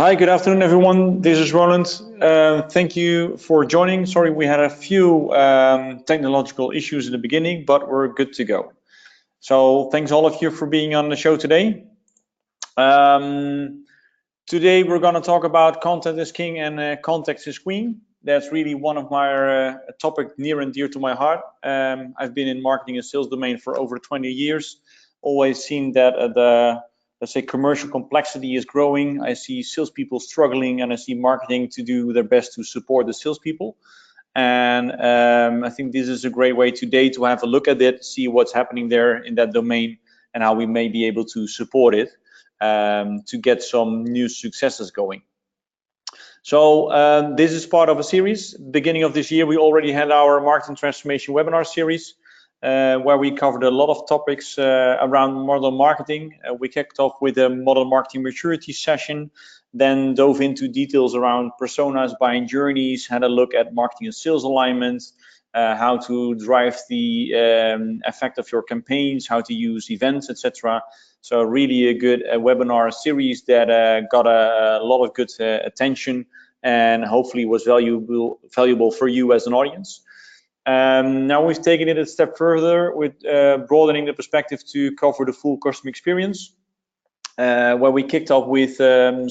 Hi, good afternoon, everyone. This is Roland. Thank you for joining. Sorry, we had a few technological issues in the beginning, but we're good to go. So thanks all of you for being on the show today. Today we're going to talk about content is king and context is queen. That's really one of my topic near and dear to my heart. I've been in marketing and sales domain for over 20 years. Always seen that let's say commercial complexity is growing. I see salespeople struggling, and I see marketing to do their best to support the salespeople. And I think this is a great way today to have a look at it, see what's happening there in that domain, and how we may be able to support it to get some new successes going. So this is part of a series. Beginning of this year, we already had our marketing transformation webinar series. Where we covered a lot of topics around model marketing. We kicked off with a model marketing maturity session, then dove into details around personas, buying journeys, had a look at marketing and sales alignment, how to drive the effect of your campaigns, how to use events, etc. So really a good webinar series that got a lot of good attention and hopefully was valuable for you as an audience. Now we've taken it a step further with broadening the perspective to cover the full customer experience, where we kicked off with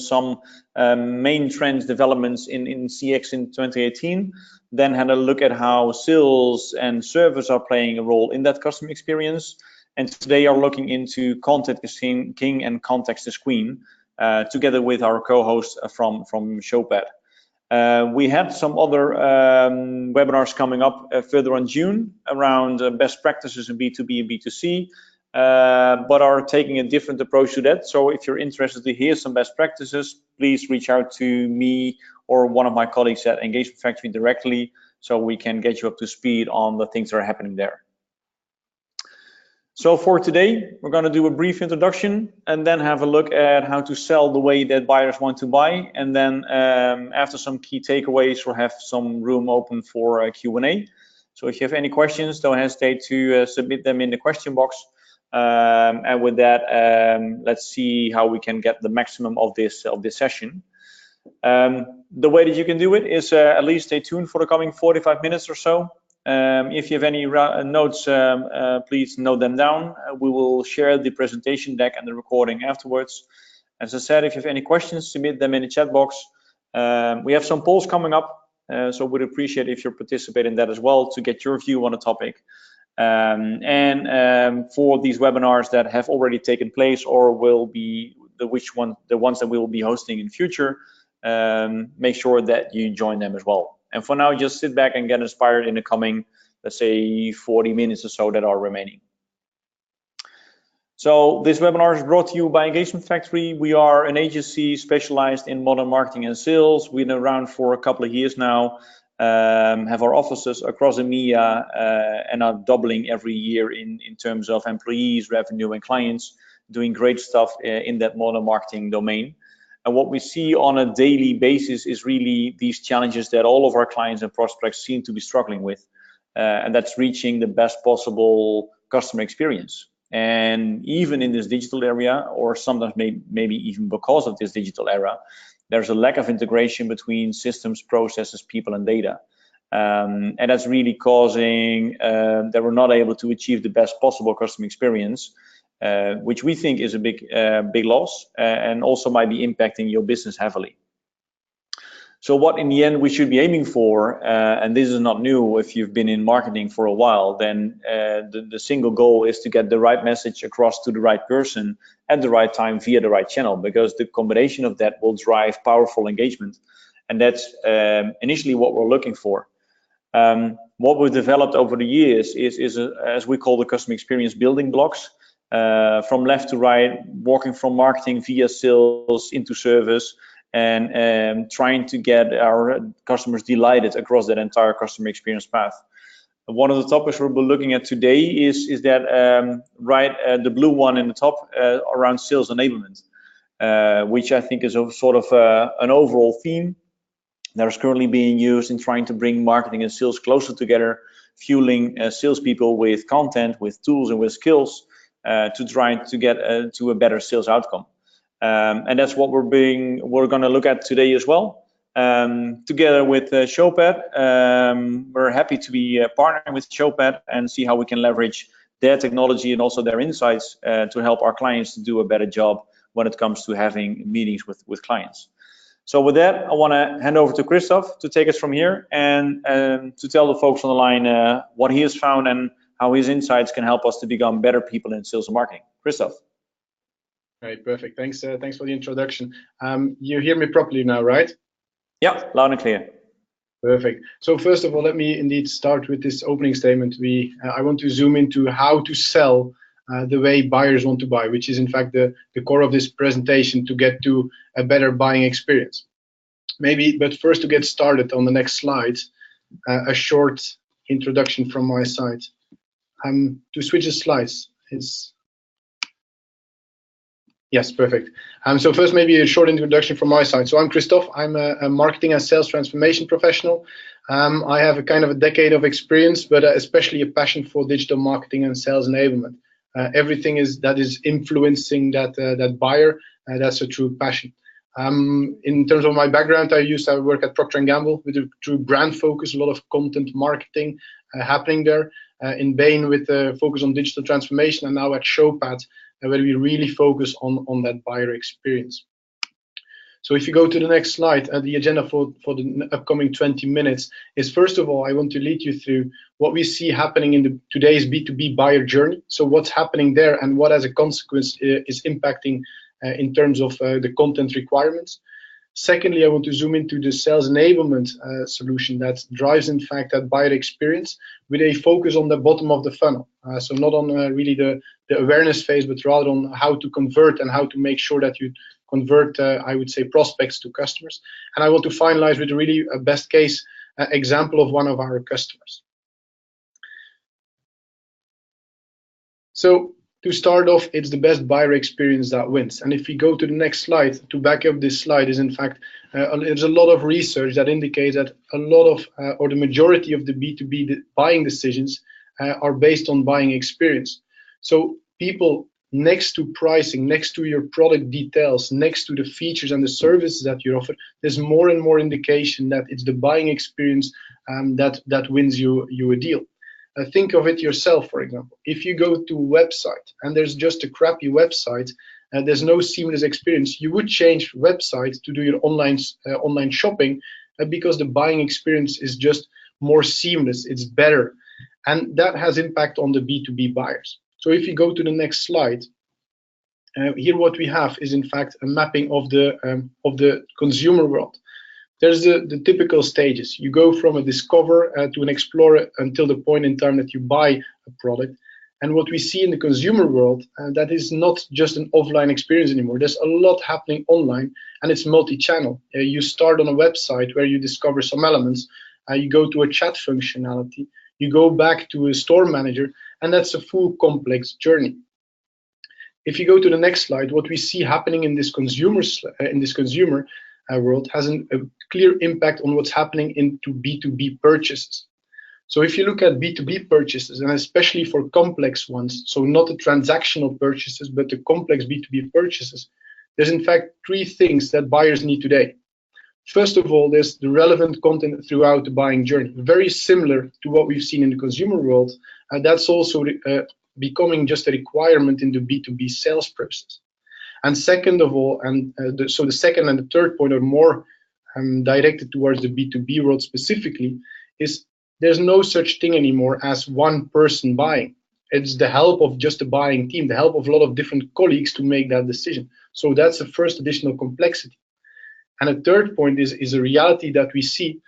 some main trends developments in CX in 2018, then had a look at how sales and service are playing a role in that customer experience, and today are looking into content is king and context is queen, together with our co-host from Showpad. We had some other webinars coming up further on June around best practices in B2B and B2C, but are taking a different approach to that. So if you're interested to hear some best practices, please reach out to me or one of my colleagues at Engagement Factory directly so we can get you up to speed on the things that are happening there. So for today, we're going to do a brief introduction and then have a look at how to sell the way that buyers want to buy. And then after some key takeaways, we'll have some room open for Q&A. So if you have any questions, don't hesitate to submit them in the question box. And with that, let's see how we can get the maximum of this session. The way that you can do it is at least stay tuned for the coming 45 minutes or so. If you have any notes, please note them down. We will share the presentation deck and the recording afterwards. As I said, if you have any questions, submit them in the chat box. We have some polls coming up, so we'd appreciate if you participate in that as well to get your view on the topic. For these webinars that have already taken place or will be the ones that we will be hosting in future, make sure that you join them as well. And for now, just sit back and get inspired in the coming, let's say, 40 minutes or so that are remaining. So this webinar is brought to you by Engagement Factory. We are an agency specialized in modern marketing and sales. We've been around for a couple of years now, have our offices across EMEA and are doubling every year in terms of employees, revenue, and clients, doing great stuff in that modern marketing domain. And what we see on a daily basis is really these challenges that all of our clients and prospects seem to be struggling with. And that's reaching the best possible customer experience. And even in this digital area, or sometimes maybe even because of this digital era, there's a lack of integration between systems, processes, people, and data. And that's really causing that we're not able to achieve the best possible customer experience, which we think is a big loss and also might be impacting your business heavily. So what in the end we should be aiming for, and this is not new if you've been in marketing for a while, then the single goal is to get the right message across to the right person at the right time via the right channel, because the combination of that will drive powerful engagement. And that's initially what we're looking for. What we've developed over the years is as we call the customer experience building blocks. From left to right, walking from marketing via sales into service, and trying to get our customers delighted across that entire customer experience path. One of the topics we'll be looking at today is that the blue one in the top around sales enablement, which I think is a sort of an overall theme that is currently being used in trying to bring marketing and sales closer together, fueling salespeople with content, with tools, and with skills to try to get to a better sales outcome. And that's what we're going to look at today as well. Together with Showpad, we're happy to be partnering with Showpad and see how we can leverage their technology and also their insights to help our clients to do a better job when it comes to having meetings with clients. So with that, I want to hand over to Christophe to take us from here and to tell the folks on the line what he has found and how his insights can help us to become better people in sales and marketing. Christophe. Right, perfect. Thanks for the introduction. You hear me properly now, right? Yeah, loud and clear. Perfect. So first of all, let me indeed start with this opening statement. I want to zoom into how to sell the way buyers want to buy, which is in fact the core of this presentation to get to a better buying experience. But first, to get started on the next slide, a short introduction from my side. To switch the slides is. Yes, perfect. So first, maybe a short introduction from my side. So I'm Christophe. I'm a marketing and sales transformation professional. I have a kind of a decade of experience, but especially a passion for digital marketing and sales enablement. Everything that is influencing that buyer. That's a true passion. In terms of my background, I work at Procter & Gamble with a true brand focus, a lot of content marketing happening there. In Bain with a focus on digital transformation, and now at Showpad, where we really focus on that buyer experience. So if you go to the next slide, the agenda for the upcoming 20 minutes is, first of all, I want to lead you through what we see happening in today's B2B buyer journey. So what's happening there and what as a consequence is impacting in terms of the content requirements. Secondly, I want to zoom into the sales enablement solution that drives, in fact, that buyer experience with a focus on the bottom of the funnel. So not on really the awareness phase, but rather on how to convert and how to make sure that you convert, I would say, prospects to customers. And I want to finalize with really a best case example of one of our customers. So to start off, it's the best buyer experience that wins. And if we go to the next slide, to back up this slide is, in fact, there's a lot of research that indicates that a lot of, or the majority of the B2B buying decisions are based on buying experience. So people, next to pricing, next to your product details, next to the features and the services that you offer, there's more and more indication that it's the buying experience that wins you a deal. Think of it yourself, for example. If you go to a website and there's just a crappy website and there's no seamless experience, you would change websites to do your online shopping because the buying experience is just more seamless, it's better. And that has impact on the B2B buyers. So if you go to the next slide, here what we have is, in fact, a mapping of the consumer world. There's the typical stages. You go from a discover to an explorer until the point in time that you buy a product. And what we see in the consumer world, that is not just an offline experience anymore. There's a lot happening online, and it's multi-channel. You start on a website where you discover some elements. You go to a chat functionality. You go back to a store manager, and that's a full complex journey. If you go to the next slide, what we see happening in this consumer world has a clear impact on what's happening into B2B purchases. So if you look at B2B purchases, and especially for complex ones, so not the transactional purchases, but the complex B2B purchases, there's in fact three things that buyers need today. First of all, there's the relevant content throughout the buying journey, very similar to what we've seen in the consumer world. That's also becoming just a requirement in the B2B sales process. And second of all, so the second and the third point are more directed towards the B2B world specifically, is there's no such thing anymore as one person buying. It's the help of just a buying team, the help of a lot of different colleagues to make that decision. So that's the first additional complexity. And a third point is a reality that we see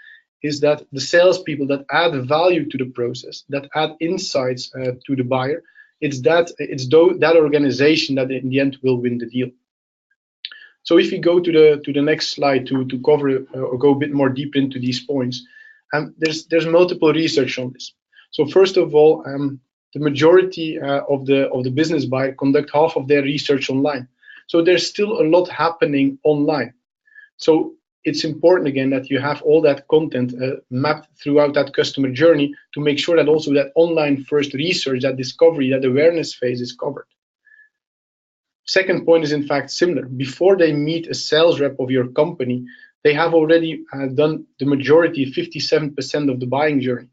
is that the salespeople that add value to the process, that add insights to the buyer, it's that organization that in the end will win the deal. So if we go to the next slide to cover or go a bit more deep into these points, there's multiple research on this. So first of all, the majority of the business buyer conduct half of their research online. So there's still a lot happening online. So it's important again that you have all that content mapped throughout that customer journey to make sure that also that online first research, that discovery, that awareness phase is covered. Second point is in fact similar. Before they meet a sales rep of your company, they have already done the majority, 57% of the buying journey.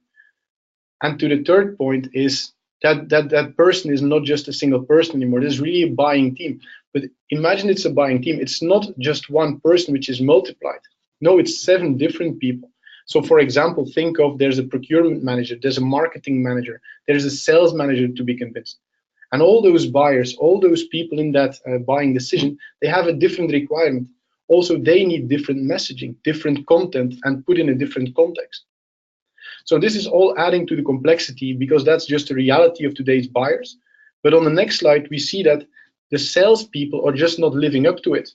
And to the third point is that person is not just a single person anymore. There's really a buying team. But imagine it's a buying team. It's not just one person which is multiplied. No, it's 7 different people. So for example, think of there's a procurement manager, there's a marketing manager, there's a sales manager to be convinced. And all those buyers, all those people in that buying decision, they have a different requirement. Also, they need different messaging, different content, and put in a different context. So this is all adding to the complexity because that's just the reality of today's buyers. But on the next slide, we see that the salespeople are just not living up to it.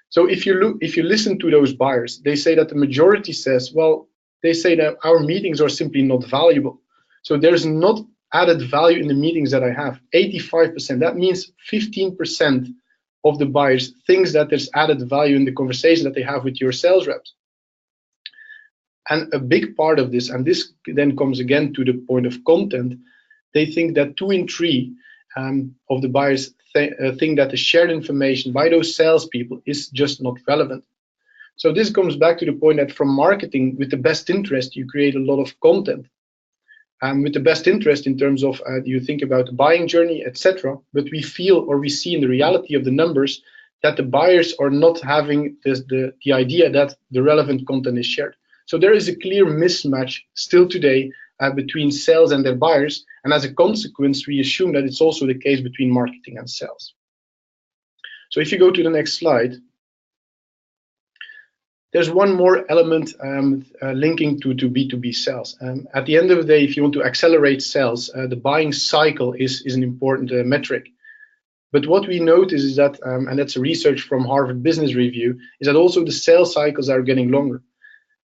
So if you listen to those buyers, they say that the majority says, well, they say that our meetings are simply not valuable. So there's not added value in the meetings that I have. 85%, that means 15% of the buyers thinks that there's added value in the conversation that they have with your sales reps. And a big part of this, and this then comes again to the point of content, they think that 2 in 3 of the buyers think that the shared information by those salespeople is just not relevant. So this comes back to the point that from marketing, with the best interest, you create a lot of content. With the best interest in terms of you think about the buying journey, etc. But we feel or we see in the reality of the numbers that the buyers are not having the idea that the relevant content is shared. So there is a clear mismatch still today between sales and their buyers. And as a consequence, we assume that it's also the case between marketing and sales. So if you go to the next slide, there's one more element linking to B2B sales. At the end of the day, if you want to accelerate sales, the buying cycle is an important metric. But what we notice is that, and that's a research from Harvard Business Review, is that also the sales cycles are getting longer.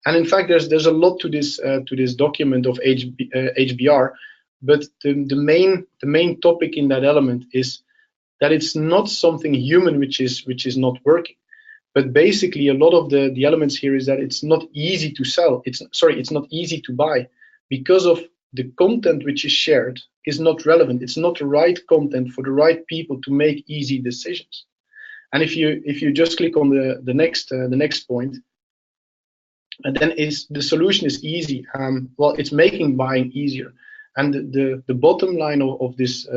And in fact, there's a lot to this document of HBR, but the main topic in that element is that it's not something human which is not working. But basically, a lot of the elements here is that it's not easy to sell. It's not easy to buy because of the content which is shared is not relevant. It's not the right content for the right people to make easy decisions. And if you just click on the next point, and then the solution is easy. Well, it's making buying easier. And the bottom line of this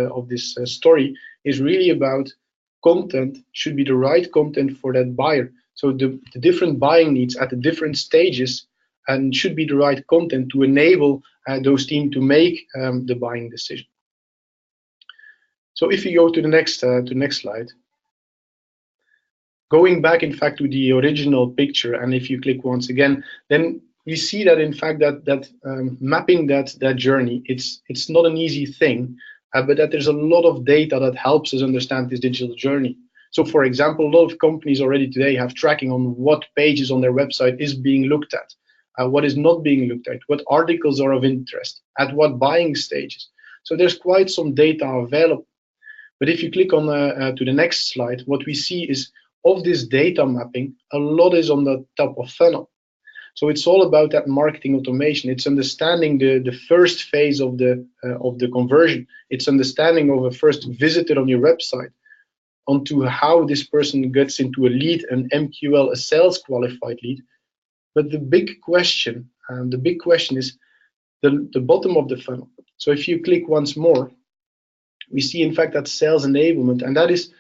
story is really about content should be the right content for that buyer. So the different buying needs at the different stages and should be the right content to enable those teams to make the buying decision. So if you go to the next slide, going back in fact to the original picture, and if you click once again, then we see that in fact that mapping that journey, it's not an easy thing. But that there's a lot of data that helps us understand this digital journey. So for example, a lot of companies already today have tracking on what pages on their website is being looked at, what is not being looked at, what articles are of interest, at what buying stages. So there's quite some data available. But if you click on to the next slide, what we see is of this data mapping, a lot is on the top of funnel. So it's all about that marketing automation. It's understanding the first phase of the conversion. It's understanding of a first visitor on your website, onto how this person gets into a lead, an MQL, a sales qualified lead. But the big question is the bottom of the funnel. So if you click once more, we see in fact that sales enablement, and that is,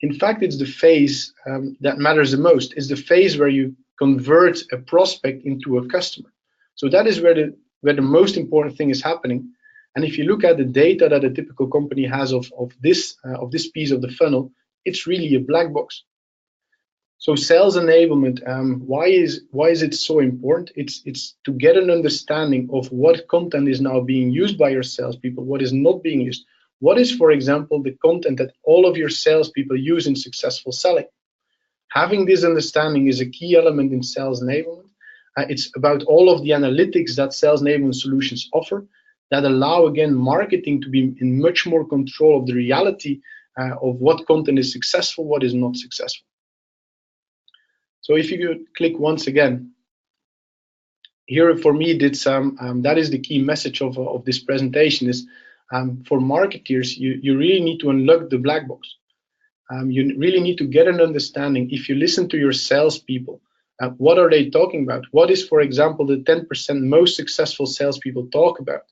in fact, it's the phase that matters the most. It's the phase where you convert a prospect into a customer. So that is where the most important thing is happening. And if you look at the data that a typical company has of this piece of the funnel, it's really a black box. So sales enablement, why is it so important? It's to get an understanding of what content is now being used by your salespeople, what is not being used. What is, for example, the content that all of your salespeople use in successful selling? Having this understanding is a key element in sales enablement. It's about all of the analytics that sales enablement solutions offer that allow, again, marketing to be in much more control of the reality of what content is successful, what is not successful. So if you could click once again, here for me, that is the key message of this presentation is for marketers, you really need to unlock the black box. you really need to get an understanding. If you listen to your salespeople, what are they talking about? What is, for example, the 10% most successful salespeople talk about?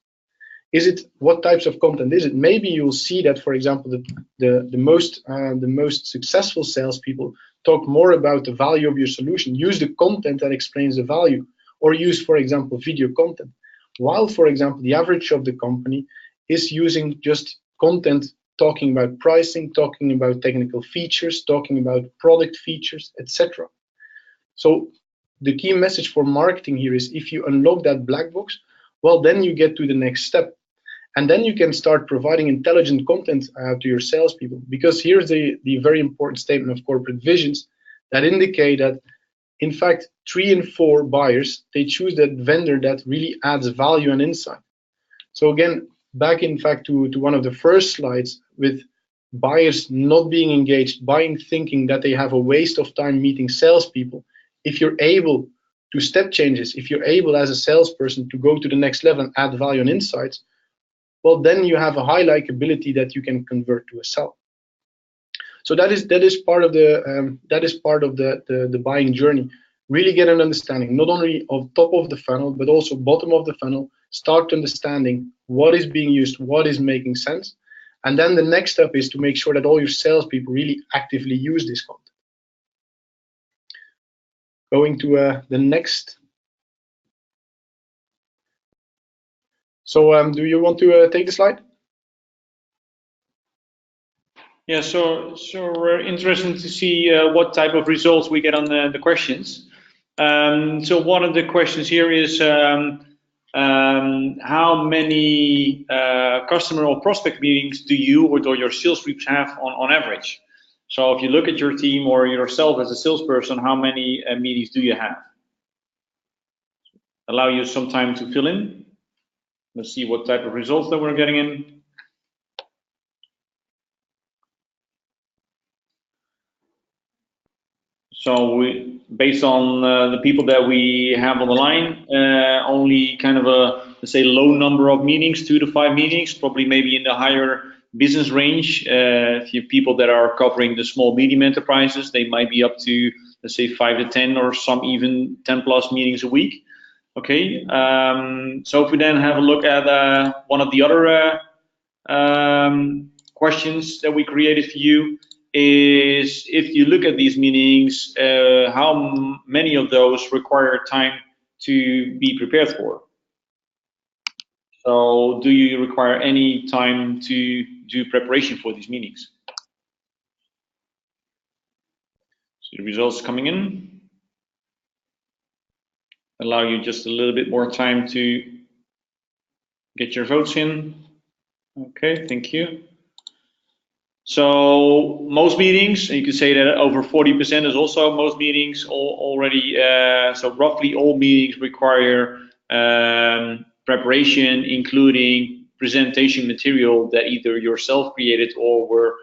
Is it, what types of content is it? Maybe you'll see that, for example, the most successful salespeople talk more about the value of your solution, use the content that explains the value, or use, for example, video content. While, for example, the average of the company is using just content talking about pricing, talking about technical features, talking about product features, etc. So the key message for marketing here is, if you unlock that black box, well, then you get to the next step. And then you can start providing intelligent content to your salespeople. Because here's the very important statement of corporate visions that indicate that, in fact, 3 in 4 buyers, they choose that vendor that really adds value and insight. So again, back in fact to one of the first slides, with buyers not being engaged, buying thinking that they have a waste of time meeting salespeople, if you're able to step changes, if you're able as a salesperson to go to the next level and add value and insights, well, then you have a high likability that you can convert to a sell. So that is part of the buying journey. Really get an understanding not only of top of the funnel but also bottom of the funnel. Start understanding what is being used, what is making sense, and then the next step is to make sure that all your salespeople really actively use this content. Going to the next. So do you want to take the slide? Yeah, so we're interested to see what type of results we get on the questions. So one of the questions here is how many customer or prospect meetings do you or your sales reps have on average? So if you look at your team or yourself as a salesperson, how many meetings do you have? Allow you some time to fill in. Let's see what type of results that we're getting in. So based on the people that we have on the line, only kind of a, let's say, low number of meetings, 2 to 5 meetings, probably maybe in the higher business range. If you have people that are covering the small, medium enterprises, they might be up to, let's say, 5 to 10 or some even 10 plus meetings a week. Okay, so if we then have a look at one of the other questions that we created for you, is if you look at these meetings, how many of those require time to be prepared for? So do you require any time to do preparation for these meetings? So the results coming in. Allow you just a little bit more time to get your votes in. Okay, thank you. So most meetings, and you can say that over 40% is also most meetings already. So roughly all meetings require preparation, including presentation material that either yourself created or were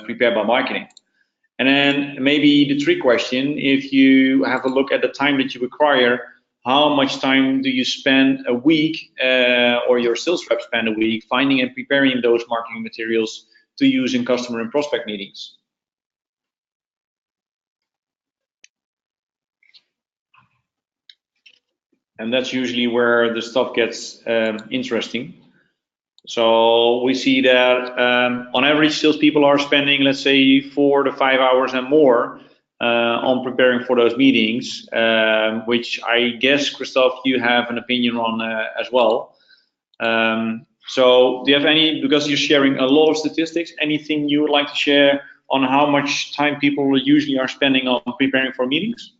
prepared by marketing. And then maybe the trick question, if you have a look at the time that you require, how much time do you spend a week or your sales rep spend a week finding and preparing those marketing materials to use in customer and prospect meetings? And that's usually where the stuff gets interesting. So we see that on average, salespeople are spending, let's say, 4 to 5 hours and more on preparing for those meetings, which I guess, Christophe, you have an opinion on as well. So do you have any, because you're sharing a lot of statistics, anything you would like to share on how much time people usually are spending on preparing for meetings?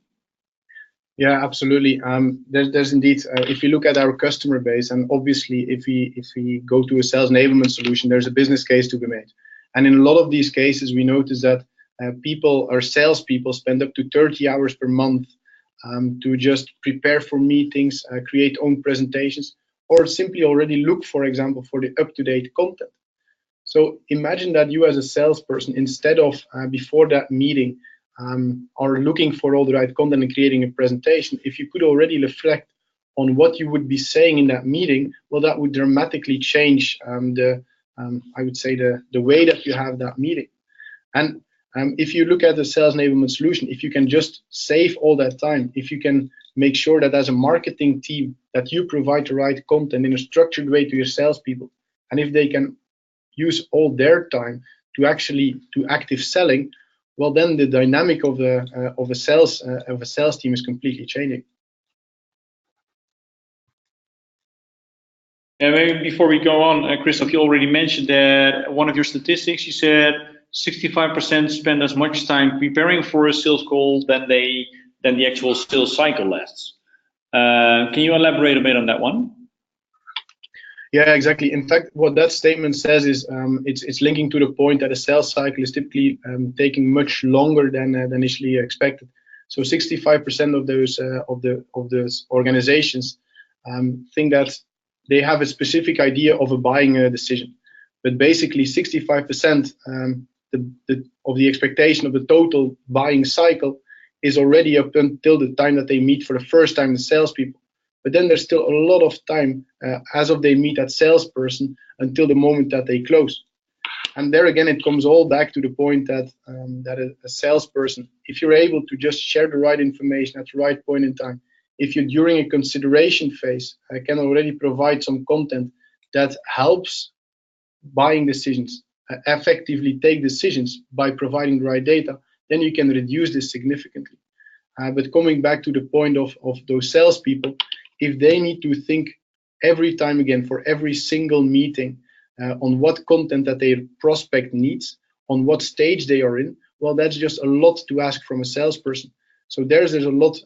Yeah, absolutely. There's indeed, if you look at our customer base, and obviously if we go to a sales enablement solution, there's a business case to be made. And in a lot of these cases, we notice that people or salespeople spend up to 30 hours per month to just prepare for meetings, create own presentations, or simply already look, for example, for the up-to-date content. So imagine that you as a salesperson, instead of before that meeting, are looking for all the right content and creating a presentation, if you could already reflect on what you would be saying in that meeting, well, that would dramatically change I would say the way that you have that meeting. And If you look at the sales enablement solution, if you can just save all that time, if you can make sure that as a marketing team that you provide the right content in a structured way to your salespeople, and if they can use all their time to actually do active selling, well, then the dynamic of a sales team is completely changing. Yeah, maybe before we go on, Christophe, you already mentioned that one of your statistics. You said 65% spend as much time preparing for a sales call than the actual sales cycle lasts. Can you elaborate a bit on that one? Yeah, exactly. In fact, what that statement says is it's linking to the point that a sales cycle is typically taking much longer than initially expected. So 65% of those organizations think that they have a specific idea of a buying decision, but basically 65% of the expectation of the total buying cycle is already up until the time that they meet for the first time the salespeople. But then there's still a lot of time as of they meet that salesperson until the moment that they close. And there again, it comes all back to the point that a salesperson, if you're able to just share the right information at the right point in time, if you during a consideration phase can already provide some content that helps buying decisions, effectively take decisions by providing the right data, then you can reduce this significantly. But coming back to the point of those salespeople, if they need to think every time again for every single meeting on what content that their prospect needs, on what stage they are in, well, that's just a lot to ask from a salesperson. So there's a lot,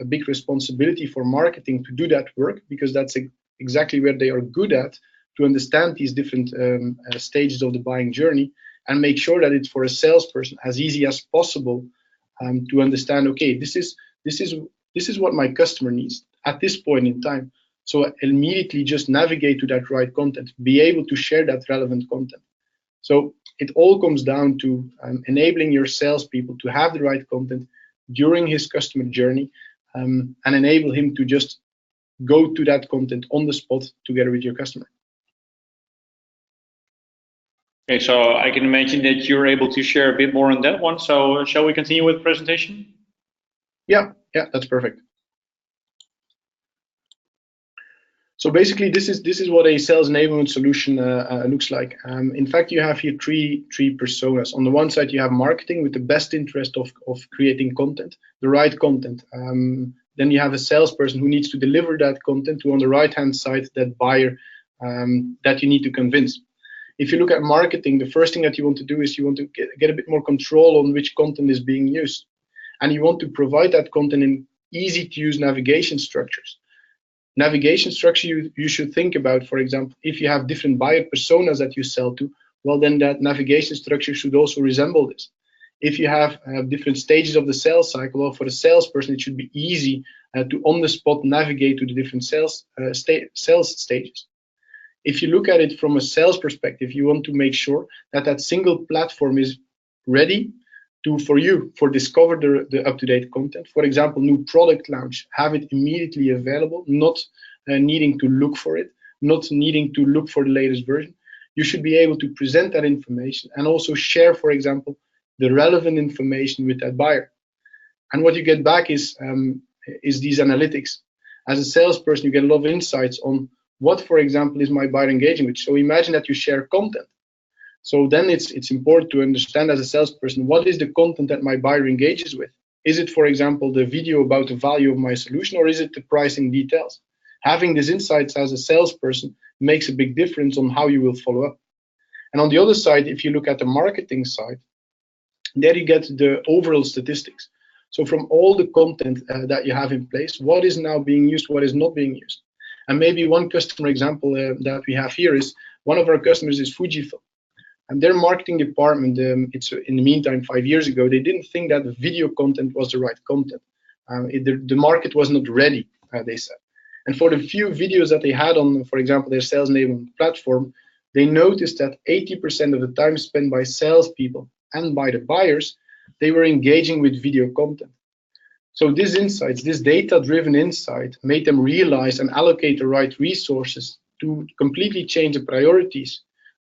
a big responsibility for marketing to do that work, because that's exactly where they are good at, to understand these different stages of the buying journey and make sure that it's for a salesperson as easy as possible to understand, okay, this is what my customer needs at this point in time. So immediately just navigate to that right content, be able to share that relevant content. So it all comes down to enabling your salespeople to have the right content during his customer journey and enable him to just go to that content on the spot together with your customer. Okay, so I can imagine that you're able to share a bit more on that one. So shall we continue with the presentation? Yeah, that's perfect. So basically, this is what a sales enablement solution looks like. In fact, you have here three personas. On the one side, you have marketing with the best interest of creating content, the right content. Then you have a salesperson who needs to deliver that content to, on the right-hand side, that buyer that you need to convince. If you look at marketing, the first thing that you want to do is you want to get a bit more control on which content is being used. And you want to provide that content in easy-to-use navigation structures. Navigation structure you should think about, for example, if you have different buyer personas that you sell to, well, then that navigation structure should also resemble this. If you have different stages of the sales cycle, or for the salesperson, it should be easy to on the spot navigate to the different sales stages. If you look at it from a sales perspective, you want to make sure that that single platform is ready for discover the up-to-date content. For example, new product launch, have it immediately available, not needing to look for it, not needing to look for the latest version. You should be able to present that information and also share, for example, the relevant information with that buyer. And what you get back is these analytics. As a salesperson, you get a lot of insights on what, for example, is my buyer engaging with. So imagine that you share content. So then it's important to understand as a salesperson, what is the content that my buyer engages with? Is it, for example, the video about the value of my solution, or is it the pricing details? Having these insights as a salesperson makes a big difference on how you will follow up. And on the other side, if you look at the marketing side, there you get the overall statistics. So from all the content that you have in place, what is now being used, what is not being used? And maybe one customer example that we have here is, one of our customers is Fujifilm. And their marketing department, it's in the meantime 5 years ago, they didn't think that the video content was the right content. The market was not ready, they said. And for the few videos that they had on, for example, their sales enablement platform, they noticed that 80% of the time spent by salespeople and by the buyers, they were engaging with video content. So these insights, this data-driven insight, made them realize and allocate the right resources to completely change the priorities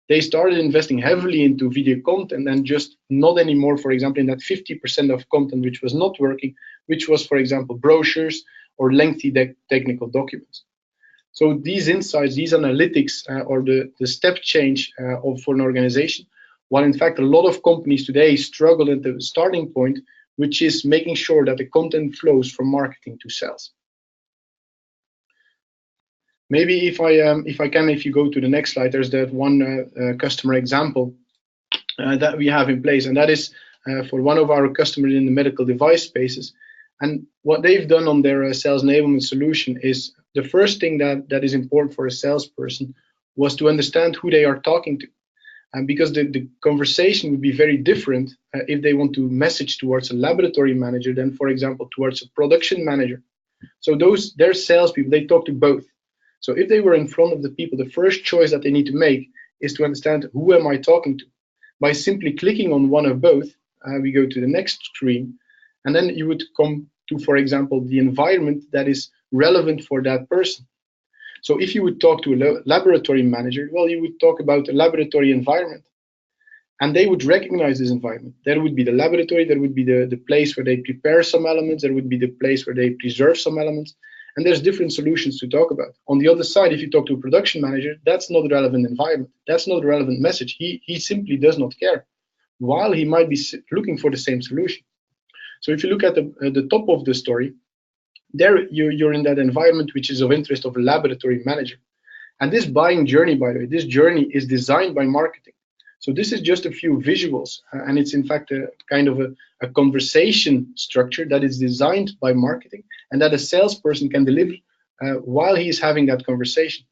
they started investing heavily into video content and just not anymore, for example, in that 50% of content which was not working, which was, for example, brochures or lengthy technical documents. So these insights, these analytics, or the step change for an organization, while in fact a lot of companies today struggle at the starting point, which is making sure that the content flows from marketing to sales. Maybe if you go to the next slide, there's that one customer example that we have in place, and that is for one of our customers in the medical device spaces. And what they've done on their sales enablement solution is the first thing that is important for a salesperson was to understand who they are talking to. And because the conversation would be very different if they want to message towards a laboratory manager than, for example, towards a production manager. So their salespeople, they talk to both. So if they were in front of the people, the first choice that they need to make is to understand who am I talking to. By simply clicking on one of both, we go to the next screen, and then you would come to, for example, the environment that is relevant for that person. So if you would talk to a laboratory manager, well, you would talk about a laboratory environment, and they would recognize this environment. There would be the laboratory, there would be the place where they prepare some elements, there would be the place where they preserve some elements, and there's different solutions to talk about. On the other side, if you talk to a production manager, that's not a relevant environment. That's not a relevant message. He simply does not care, while he might be looking for the same solution. So if you look at the top of the story, there you're in that environment which is of interest of a laboratory manager. And this buying journey, by the way, this journey is designed by marketing. So this is just a few visuals, and it's in fact a kind of a conversation structure that is designed by marketing and that a salesperson can deliver while he is having that conversation.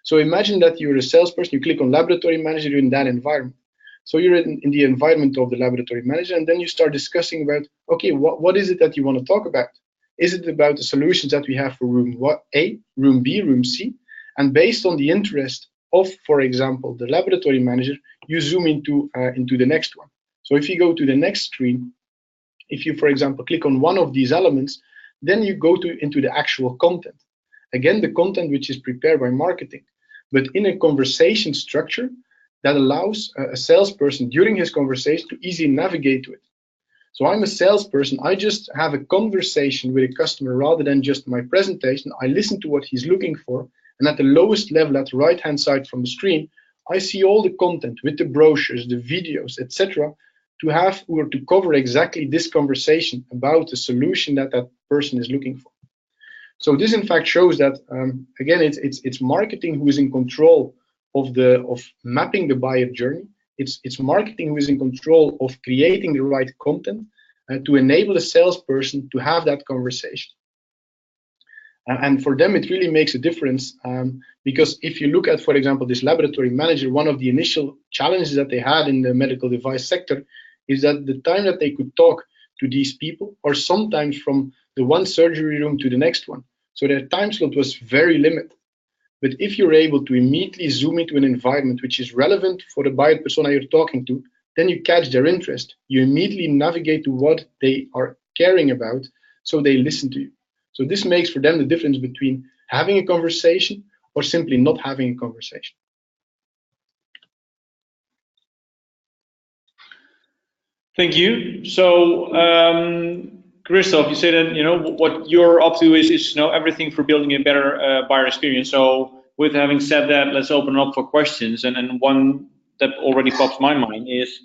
So imagine that you're a salesperson, you click on laboratory manager, you're in that environment. So you're in the environment of the laboratory manager, and then you start discussing about, okay, what is it that you want to talk about? Is it about the solutions that we have for room A, room B, room C? And based on the interest of, for example, the laboratory manager, you zoom into the next one. So if you go to the next screen, if you, for example, click on one of these elements, then you go into the actual content. Again, the content which is prepared by marketing, but in a conversation structure that allows a salesperson during his conversation to easily navigate to it. So I'm a salesperson, I just have a conversation with a customer rather than just my presentation. I listen to what he's looking for, and at the lowest level, at the right-hand side from the screen, I see all the content with the brochures, the videos, etc., to have or to cover exactly this conversation about the solution that that person is looking for. So this, in fact, shows that again, it's marketing who is in control of mapping the buyer journey. It's marketing who is in control of creating the right content to enable a salesperson to have that conversation. And for them, it really makes a difference because if you look at, for example, this laboratory manager, one of the initial challenges that they had in the medical device sector is that the time that they could talk to these people, or sometimes from the one surgery room to the next one, so their time slot was very limited. But if you're able to immediately zoom into an environment which is relevant for the buyer persona you're talking to, then you catch their interest. You immediately navigate to what they are caring about, so they listen to you. So this makes for them the difference between having a conversation or simply not having a conversation. Thank you. So, Christophe, you say that what you're up to is everything for building a better buyer experience. So, with having said that, let's open up for questions. And one that already pops my mind is,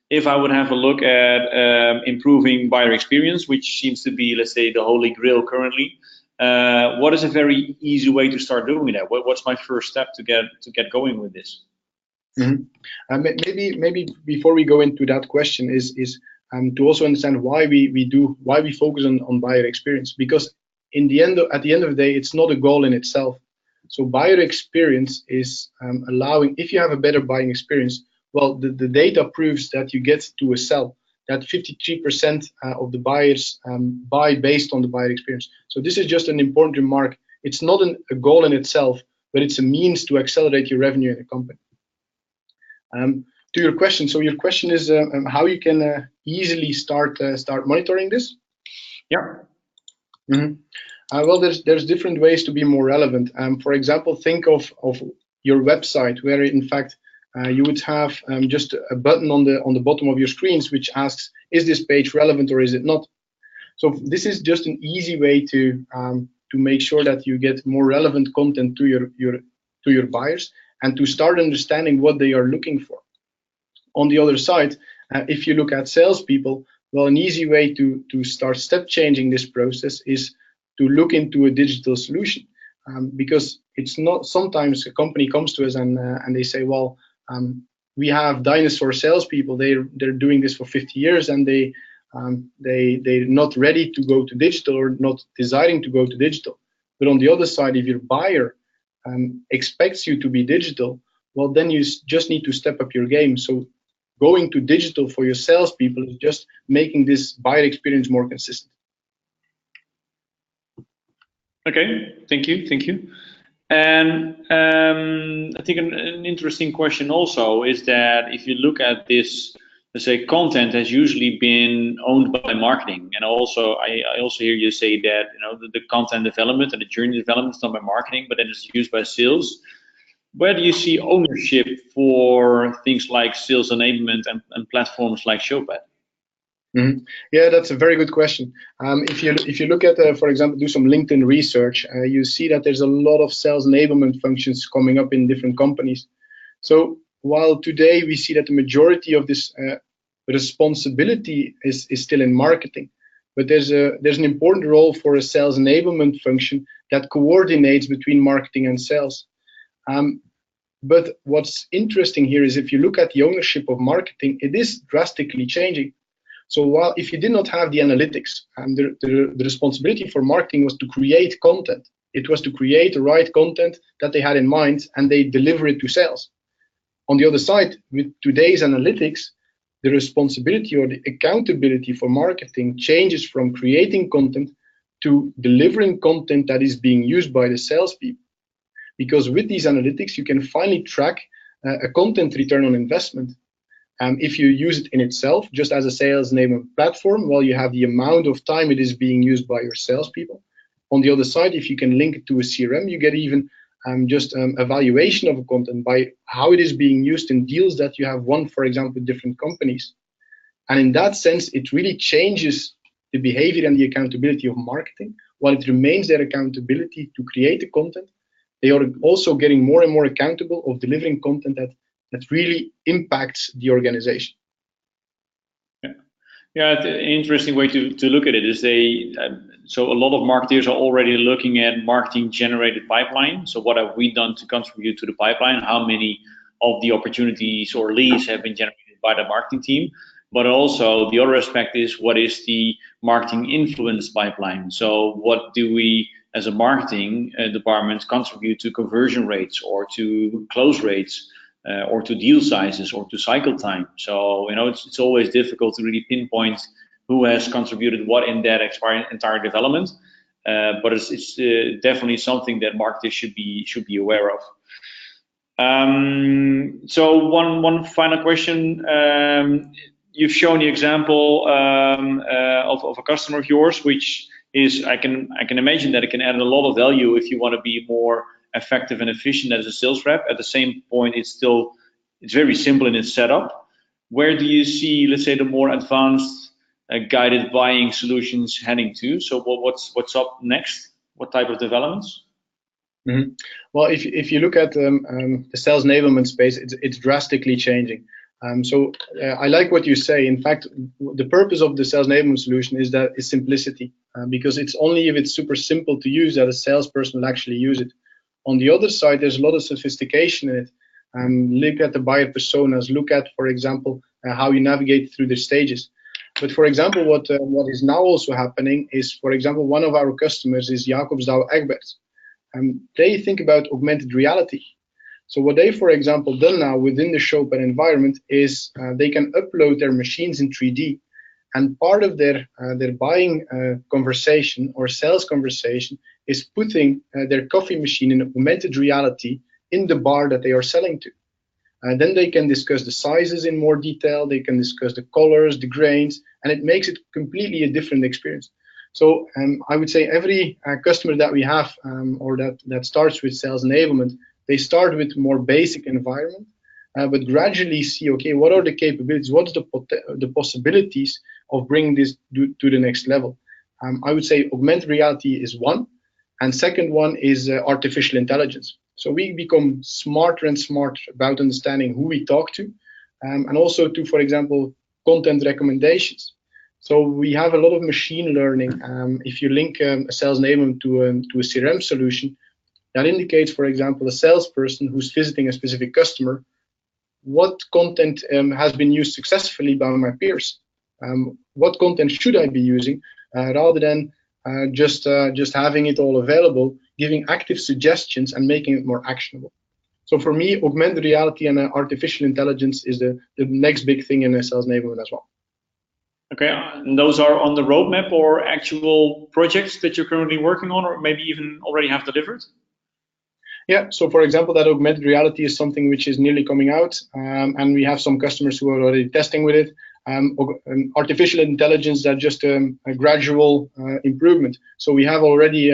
if I would have a look at improving buyer experience, which seems to be, let's say, the holy grail currently, what is a very easy way to start doing that? What's my first step to get going with this? Mm-hmm. Maybe before we go into that question is to also understand why we focus on buyer experience, because at the end of the day, it's not a goal in itself. So buyer experience is allowing, if you have a better buying experience, well, the data proves that you get to a sell, that 53% of the buyers buy based on the buyer experience. So this is just an important remark. It's not a goal in itself, but it's a means to accelerate your revenue in a company. To your question, so your question is how you can easily start monitoring this? Yeah. Mm-hmm. Well, there's different ways to be more relevant. For example, think of your website, where in fact you would have just a button on the bottom of your screens which asks, is this page relevant or is it not? So this is just an easy way to make sure that you get more relevant content to your buyers and to start understanding what they are looking for. On the other side, if you look at salespeople, well, an easy way to start step changing this process is to look into a digital solution, because it's not, sometimes a company comes to us and they say, well, we have dinosaur salespeople. They're doing this for 50 years and they're not ready to go to digital or not desiring to go to digital. But on the other side, if your buyer expects you to be digital, well, then you just need to step up your game. So going to digital for your salespeople is just making this buyer experience more consistent. Okay, thank you. And I think an interesting question also is that if you look at this, let's say content has usually been owned by marketing, and also I also hear you say that the content development and the journey development is done by marketing, but then it's used by sales. Where do you see ownership for things like sales enablement and platforms like Showpad? Mm-hmm. Yeah, that's a very good question. If you look at, for example, do some LinkedIn research, you see that there's a lot of sales enablement functions coming up in different companies. So while today we see that the majority of this responsibility is still in marketing, but there's an important role for a sales enablement function that coordinates between marketing and sales. But what's interesting here is if you look at the ownership of marketing, it is drastically changing. So while if you did not have the analytics, and the responsibility for marketing was to create content, it was to create the right content that they had in mind and they deliver it to sales. On the other side, with today's analytics, the responsibility or the accountability for marketing changes from creating content to delivering content that is being used by the salespeople. Because with these analytics, you can finally track a content return on investment. If you use it in itself, just as a sales enablement platform, well, you have the amount of time it is being used by your salespeople. On the other side, if you can link it to a CRM, you get even just evaluation of a content by how it is being used in deals that you have won, for example, with different companies. And in that sense, it really changes the behavior and the accountability of marketing. While it remains their accountability to create the content, they are also getting more and more accountable of delivering content that really impacts the organization. Yeah, an interesting way to look at it is so a lot of marketers are already looking at marketing generated pipeline. So what have we done to contribute to the pipeline? How many of the opportunities or leads have been generated by the marketing team? But also the other aspect is what is the marketing influence pipeline? So what do we as a marketing department contribute to conversion rates or to close rates? Or to deal sizes or to cycle time. So it's always difficult to really pinpoint who has contributed what in that entire development, but it's definitely something that marketers should be aware of. So one final question. You've shown the example of a customer of yours, which is I can imagine that it can add a lot of value if you want to be more effective and efficient as a sales rep. At the same point, it's very simple in its setup. Where do you see, let's say, the more advanced guided buying solutions heading to? So what's up next? What type of developments? Mm-hmm. Well, if you look at the sales enablement space, it's drastically changing. So I like what you say. In fact, the purpose of the sales enablement solution is simplicity, because it's only if it's super simple to use that a salesperson will actually use it. On the other side, there's a lot of sophistication in it. Look at the buyer personas. Look at, for example, how you navigate through the stages. But for example, what is now also happening is, for example, one of our customers is Jacobsdouw Egbert. They think about augmented reality. So what they, for example, done now within the Showpad environment is they can upload their machines in 3D. And part of their buying conversation or sales conversation is putting their coffee machine in augmented reality in the bar that they are selling to. And then they can discuss the sizes in more detail. They can discuss the colors, the grains, and it makes it completely a different experience. So I would say every customer that we have or that starts with sales enablement, they start with more basic environment. but gradually see, okay, what are the capabilities, what's the possibilities of bringing this to the next level. I would say augmented reality is one, and second one is artificial intelligence. So we become smarter and smarter about understanding who we talk to, and also to, for example, content recommendations. So we have a lot of machine learning. If you link a sales enablement to a CRM solution, that indicates, for example, a salesperson who's visiting a specific customer, what content has been used successfully by my peers? What content should I be using, rather than just having it all available, giving active suggestions and making it more actionable. So for me, augmented reality and artificial intelligence is the next big thing in sales enablement as well. Okay, and those are on the roadmap or actual projects that you're currently working on, or maybe even already have delivered? Yeah, so for example, that augmented reality is something which is nearly coming out, and we have some customers who are already testing with it. Artificial intelligence, that's just a gradual improvement. So we have already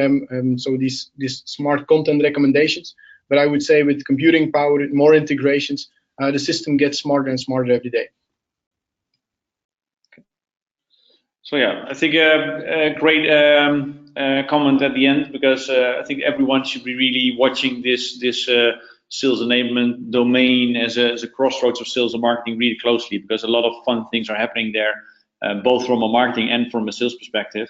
so these smart content recommendations, but I would say with computing power, more integrations, the system gets smarter and smarter every day. So yeah, I think a great comment at the end, because I think everyone should be really watching this sales enablement domain as a crossroads of sales and marketing really closely, because a lot of fun things are happening there, both from a marketing and from a sales perspective,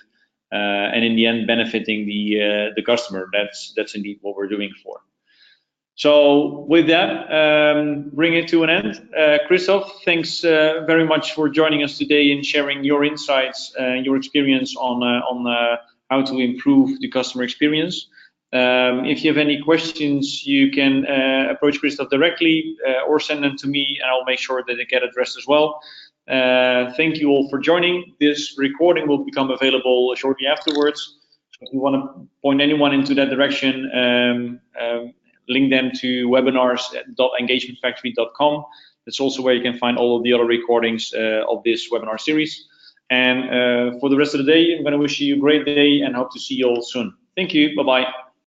and in the end benefiting the customer. That's indeed what we're doing for. So with that, bring it to an end. Christophe, thanks very much for joining us today and sharing your insights, your experience on how to improve the customer experience. If you have any questions, you can approach Christophe directly or send them to me, and I'll make sure that they get addressed as well. Thank you all for joining. This recording will become available shortly afterwards. If you want to point anyone into that direction, link them to webinars.engagementfactory.com. That's also where you can find all of the other recordings of this webinar series. And for the rest of the day, I'm going to wish you a great day and hope to see you all soon. Thank you. Bye-bye.